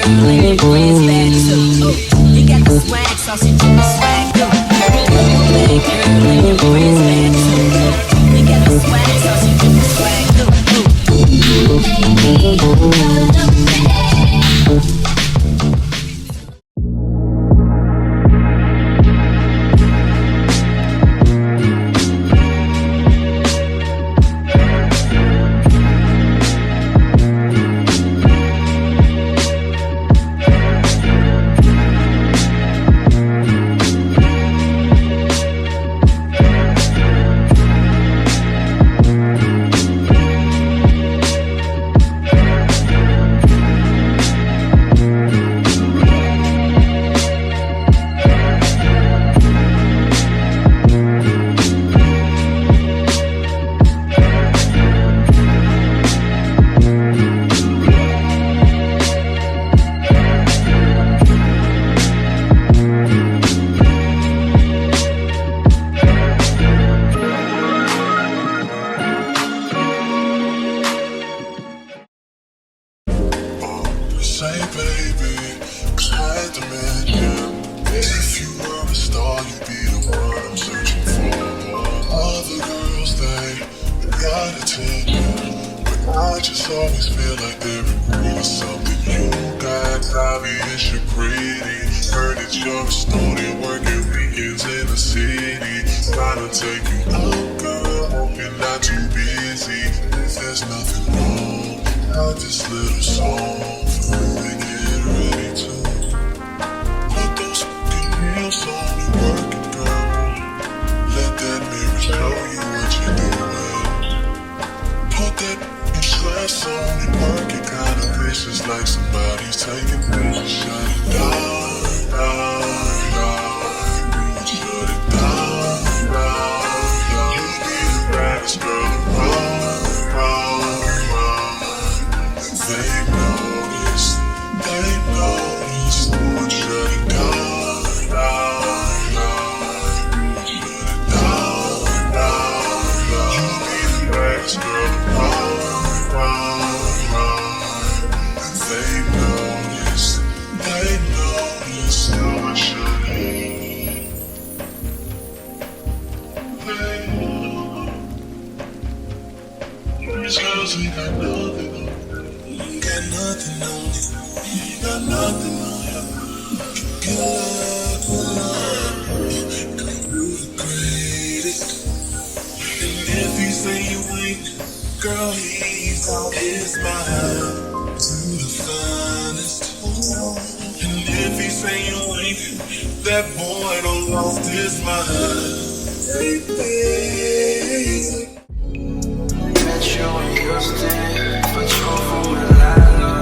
girl and your friends bad too. You got the swag, so she do the swag too. Bad girl and your friends bad too. You got the swag, so she do the swag too. Say baby, hide the mansion. If you were a star, you'd be the one I'm searching for. Other girls, they got attention, but I just always feel like there is something you got. Obvious you're pretty. Heard that you're a student working weekends in the city. Trying to take you out, girl, hope you're not too busy. If there's nothing wrong, I'll this little song for you to get ready to put those fucking heels on and work it, girl. Let that mirror show you what you're doing. Put that fucking dress on and work it, kinda vicious, like somebody's taking pictures. Shut it down, down, down. Shut it down, down, down. You be the baddest girl around, around, around. They notice, would shut it down, down, down. Shut it down, down, down. You be the baddest girl around, around, around. They notice, would shut it. These girls ain't got nothing on you. Ain't got nothing on you. Ain't got nothing on you. Good love, girl, you the greatest. And if he say you ain't, girl, he's on his mind to the finest. And if he say you ain't, that boy done lost his mind. Baby. Met you in Houston, but you're from Atlanta,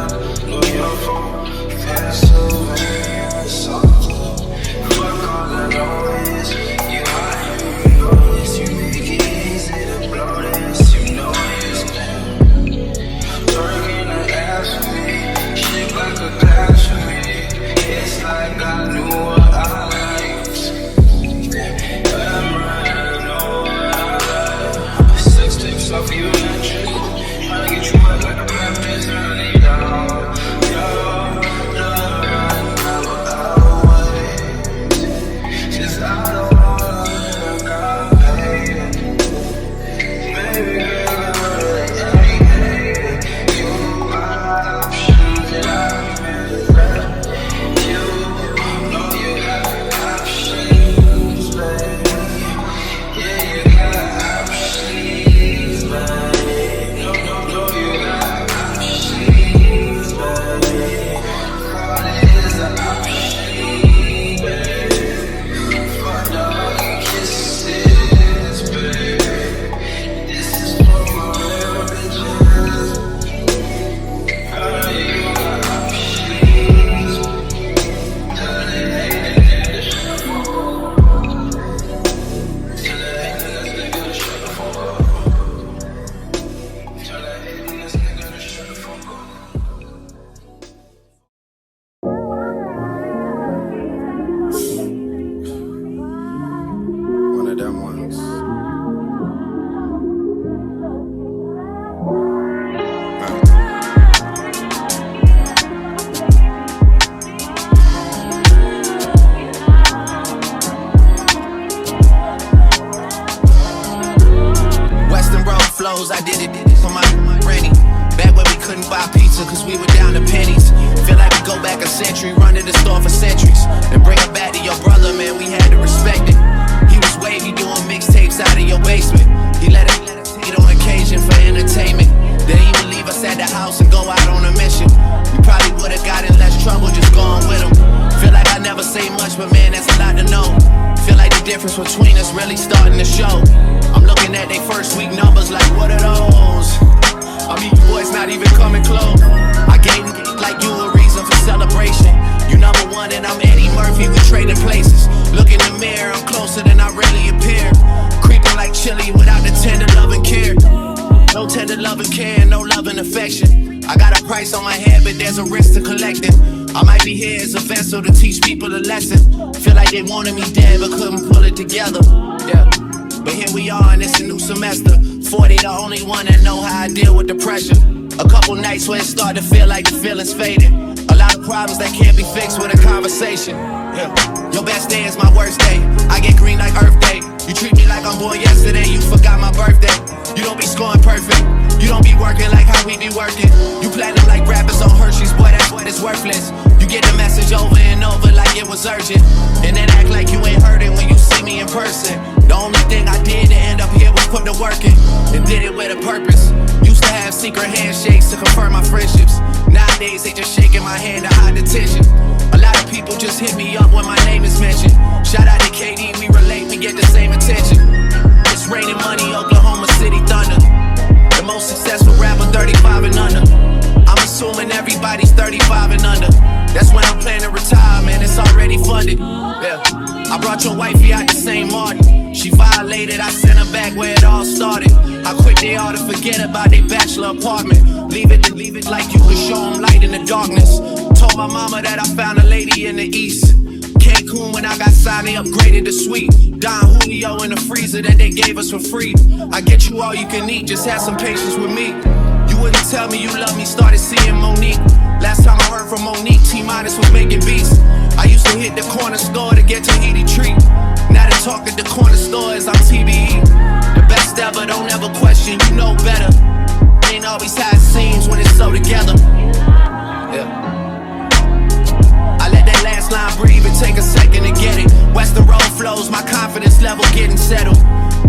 New York, Pennsylvania, something. Fuck all the noise, you hot, you know this, you make it easy to blow this, you know this. Working the ass for me, shit like a glass for me. It's like I knew what I liked, but I'm running over what I like. 6 tips off you and that chick, trying to get you pizza cause we were down to pennies. Feel like we go back a century, run to the store for centuries. Then bring it back to your brother, man, we had to respect it. He was wavy doing mixtapes out of your basement. He let it hit on occasion for entertainment. Then he would leave us at the house and go out on a mission. We probably would've got in less trouble just going with him. Feel like I never say much, but man, that's a lot to know. Feel like the difference between us really starting to show. I'm looking at they first week numbers like, what are those? I mean, boys not even coming close. I gave like you a reason for celebration. You number one and I'm Eddie Murphy, we trading places. Look in the mirror, I'm closer than I really appear. Creeping like chili without the tender love and care. No tender love and care, no love and affection. I got a price on my head, but there's a risk to collecting. I might be here as a vessel to teach people a lesson. Feel like they wanted me dead, but couldn't pull it together. Yeah, but here we are and it's a new semester. 40, the only one that know how I deal with the pressure. A couple nights where it started to feel like the feelings faded. A lot of problems that can't be fixed with a conversation. Yeah. Your best day is my worst day. I get green like Earth Day. You treat me like I'm born yesterday. You forgot my birthday. You don't be scoring perfect. You don't be working like how we be working. You platinum like rappers on Hershey's. Boy, that's what it's worthless. You get the message over and over like it was urgent. And then act like you ain't heard it when you see me in person. The only thing I did to end up here was put the work in. And did it with a purpose. Used to have secret handshakes to confirm my friendships. Nowadays they just shaking my hand to hide the tension. A lot of people just hit me up when my name is mentioned. Shout out to KD, we relate, we get the same attention. It's raining money, Oklahoma City Thunder. The most successful rapper 35 and under. I'm assuming everybody's 35 and under. That's when I'm planning to retire, man, it's already funded. Yeah. I brought your wifey out the same morning. She violated, I sent her back where it all started. How quick they ought to forget about their bachelor apartment. Leave it like you could show them light in the darkness. Told my mama that I found a lady in the east. Cancun when I got signed, they upgraded the suite. Don Julio in the freezer that they gave us for free. I get you all you can eat, just have some patience with me. You wouldn't tell me you love me, started seeing Monique. Last time I heard from Monique, T-Minus was making beats. I used to hit the corner store to get Tahiti treat. Now the talk at the corner store is I'm TBE. The best ever, don't ever question, you know better. Ain't always how it seems when it's so together. Yeah. I let that last line breathe and take a second to get it. Western road flows, my confidence level getting settled.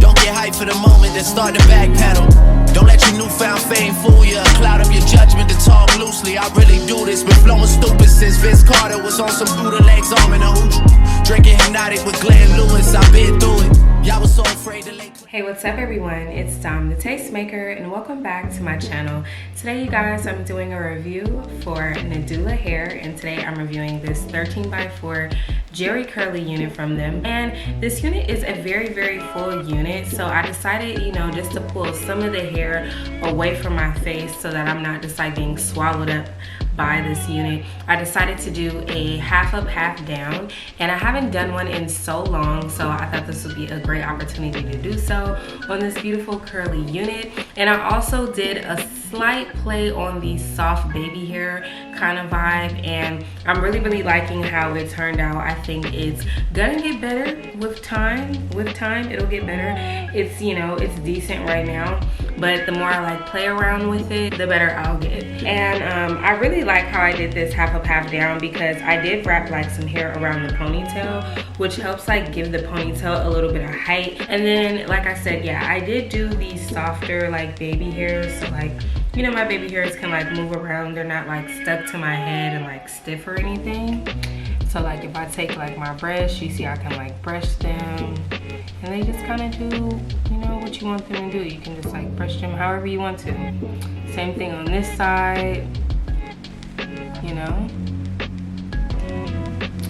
Don't get hyped for the moment, then start to backpedal. Don't let your newfound fame fool you, cloud up your judgment to talk loosely. I really do this, been flowing stupid since Vince Carter was on some Buddha legs, arm in a hooch. Drinking hypnotic with Glenn Lewis, I've been through it. Y'all was so afraid to lay. Hey, what's up everyone? It's Domthetastemaker and welcome back to my channel. Today you guys, I'm doing a review for Nadula hair, and today I'm reviewing this 13x4 Jerry curly unit from them. And this unit is a very full unit, so I decided, you know, just to pull some of the hair away from my face so that I'm not just like being swallowed up by this unit. I decided to do a half up, half down, and I haven't done one in so long, so I thought this would be a great opportunity to do so on this beautiful curly unit. And I also did a slight play on the soft baby hair kind of vibe, and I'm really liking how it turned out. I think it's gonna get better with time. It'll get better. It's, you know, it's decent right now, but the more I like play around with it, the better I'll get. And I really like how I did this half up, half down, because I did wrap like some hair around the ponytail, which helps like give the ponytail a little bit of height. And then, like I said, yeah, I did do the softer like baby hairs, so like, you know, my baby hairs can like move around. They're not like stuck to my head and like stiff or anything. So like if I take like my brush, you see I can like brush them, and they just kind of do, you know, what you want them to do. You can just like brush them however you want to. Same thing on this side, you know.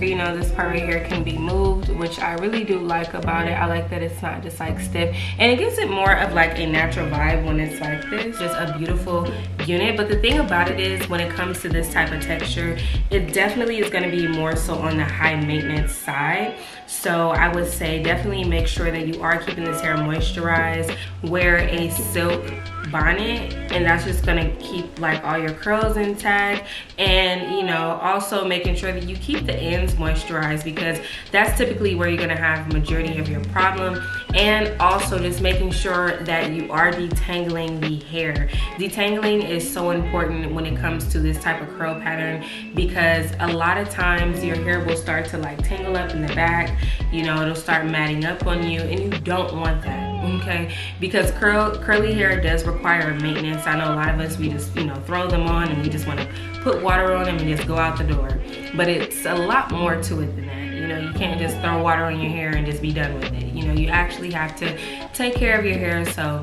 You know, this part right here can be moved, which I really do like about it. I like that it's not just like stiff, and it gives it more of like a natural vibe when it's like this. Just a beautiful unit. But the thing about it is, when it comes to this type of texture, it definitely is going to be more so on the high maintenance side. So I would say definitely make sure that you are keeping this hair moisturized. Wear a silk bonnet, and that's just gonna keep like all your curls intact, and you know, also making sure that you keep the ends moisturized, because that's typically where you're gonna have majority of your problem. And also just making sure that you are detangling the hair. Detangling is so important when it comes to this type of curl pattern, because a lot of times your hair will start to like tangle up in the back, you know, it'll start matting up on you, and you don't want that. Okay, because curly hair does require maintenance. I know a lot of us, we just, you know, throw them on and we just want to put water on them and just go out the door, but it's a lot more to it than that. You know, you can't just throw water on your hair and just be done with it. You know, you actually have to take care of your hair. So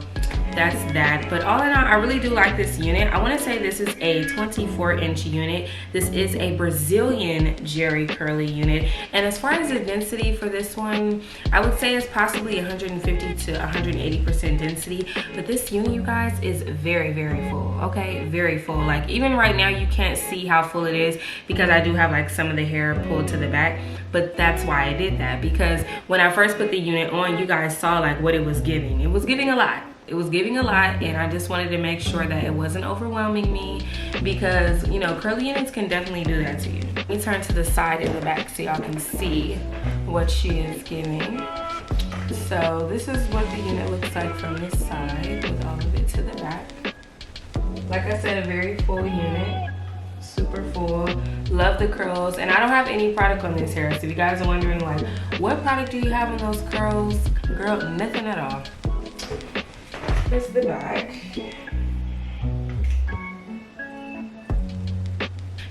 that's that. But all in all, I really do like this unit. I want to say this is a 24-inch unit. This is a Brazilian Jerry curly unit, and as far as the density for this one, I would say it's possibly 150 to 180% density. But this unit, you guys, is very, very full. Okay, very full. Like even right now you can't see how full it is because I do have like some of the hair pulled to the back, but that's why I did that, because when I first put the unit on, you guys saw like what it was giving. It was giving a lot. It was giving a lot, and I just wanted to make sure that it wasn't overwhelming me, because you know, curly units can definitely do that to you. Let me turn to the side and the back so y'all can see what she is giving. So this is what the unit looks like from this side with all of it to the back. Like I said, a very full unit, super full. Love the curls, and I don't have any product on this hair. So if you guys are wondering like, what product do you have on those curls? Girl, nothing at all. Here's the back.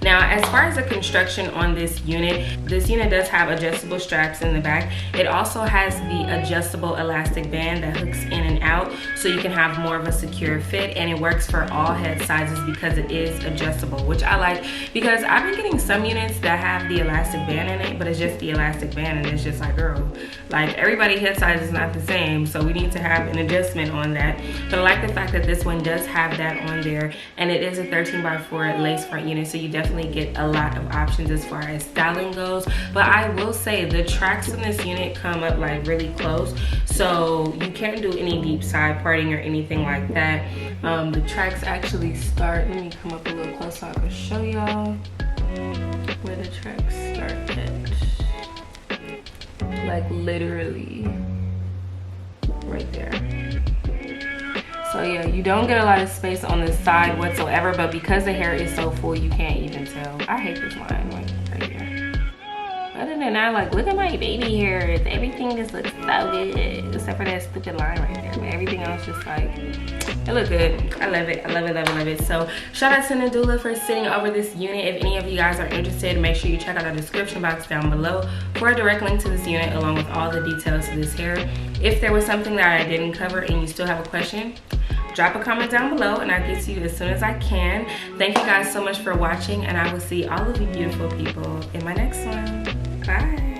Now, as far as the construction on this unit does have adjustable straps in the back. It also has the adjustable elastic band that hooks in and out, so you can have more of a secure fit, and it works for all head sizes because it is adjustable, which I like, because I've been getting some units that have the elastic band in it, but it's just the elastic band, and it's just like, girl, like everybody's head size is not the same, so we need to have an adjustment on that. But I like the fact that this one does have that on there, and it is a 13x4 lace front unit, so you definitely get a lot of options as far as styling goes. But I will say the tracks in this unit come up like really close, so you can't do any deep side parting or anything like that. The tracks actually start, let me come up a little closer so I can show y'all where the tracks start at. Like literally right there. So yeah, you don't get a lot of space on the side whatsoever, but because the hair is so full, you can't even tell. I hate this line right here. Other than that, like, look at my baby hairs. Everything just looks so good, except for that stupid line right there. But everything else just like, it look good. I love it. I love it, love it, love it. So shout out to Nadula for sending over this unit. If any of you guys are interested, make sure you check out our description box down below for a direct link to this unit along with all the details of this hair. If there was something that I didn't cover and you still have a question, drop a comment down below and I'll get to you as soon as I can. Thank you guys so much for watching, and I will see all of you beautiful people in my next one. Bye.